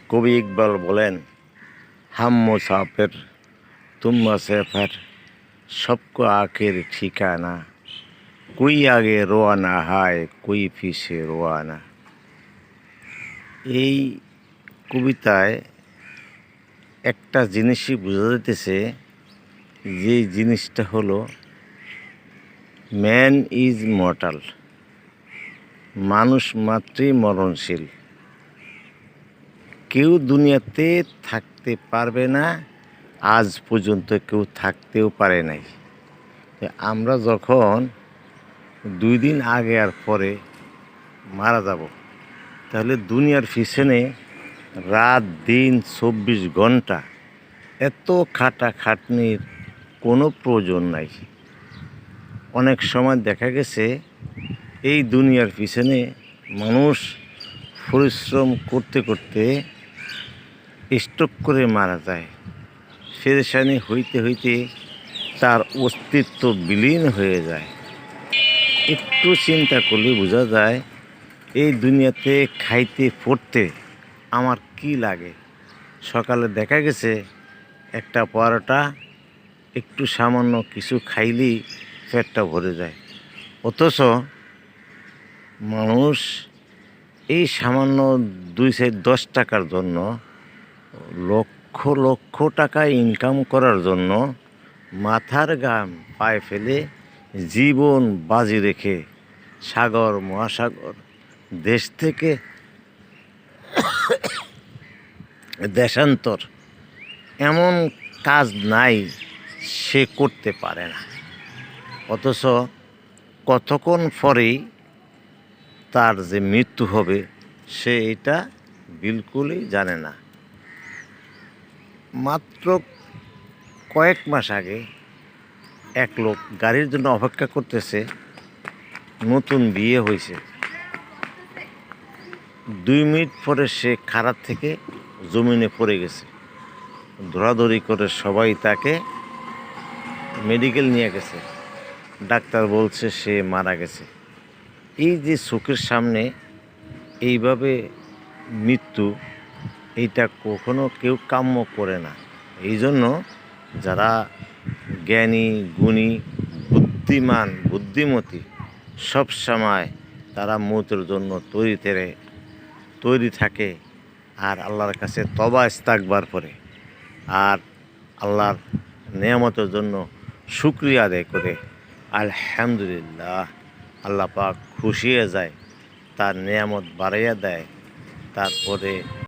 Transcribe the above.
কবি ইকবাল বলেন, হাম মুসাফির তুম মুসাফির সবকো আখের ঠিকানা, কুই আগে রোয়ানা হায় কুই পিছে রোয়ানা। এই কবিতায় একটা জিনিসই বোঝা যাইতেছে, যে জিনিসটা হলো ম্যান ইজ মর্টাল, মানুষ মাত্রই মরণশীল। কেউ দুনিয়াতে থাকতে পারবে না, আজ পর্যন্ত কেউ থাকতেও পারে নাই। আমরা যখন 2 দিন আগে আর পরে মারা যাব, তাহলে দুনিয়ার পিছনে রাত দিন 24 ঘন্টা এত খাটাখাটনির কোনো প্রয়োজন নাই। অনেক সময় দেখা গেছে এই দুনিয়ার পিছনে মানুষ পরিশ্রম করতে করতে স্ট্রোক করে মারা যায়। পেরেশানি হইতে হইতে তার অস্তিত্ব বিলীন হয়ে যায়। একটু চিন্তা করলে বোঝা যায় এই দুনিয়াতে খাইতে পড়তে আমার কি লাগে। সকালে দেখা গেছে একটা পরোটা একটু সামান্য কিছু খাইলেই পেটটা ভরে যায়, অথচ মানুষ এই সামান্য 2-10 টাকার জন্য লক্ষ লক্ষ টাকা ইনকাম করার জন্য মাথার ঘাম পায়ে ফেলে জীবন বাজি রেখে সাগর মহাসাগর দেশ থেকে দেশান্তর এমন কাজ নাই সে করতে পারে না, অথচ কতক্ষণ পরেই তার যে মৃত্যু হবে সে এটা বিলকুলই জানে না। মাত্র কয়েক মাস আগে এক লোক গাড়ির জন্য অপেক্ষা করতেছে, নতুন বিয়ে হয়েছে, 2 মিনিট পরে সে খারাপ থেকে জমিনে পড়ে গেছে। দৌড়াদৌড়ি করে সবাই তাকে মেডিকেল নিয়ে গেছে, ডাক্তার বলছে সে মারা গেছে। এই যে চোখের সামনে এইভাবে মৃত্যু, এইটা কখনো কেউ কাম্য করে না। এই জন্য যারা জ্ঞানী গুণী বুদ্ধিমান বুদ্ধিমতী সব সময় তারা মৌতের জন্য তৈরি থাকে, আর আল্লাহর কাছে তওবা ইস্তেগফার করে, আর আল্লাহর নেয়ামতের জন্য শুকরিয়া আদায় করে। আলহামদুলিল্লাহ, আল্লাহ পাক খুশি হয়ে যায়, তার নেয়ামত বাড়াইয়া দেয়। তারপরে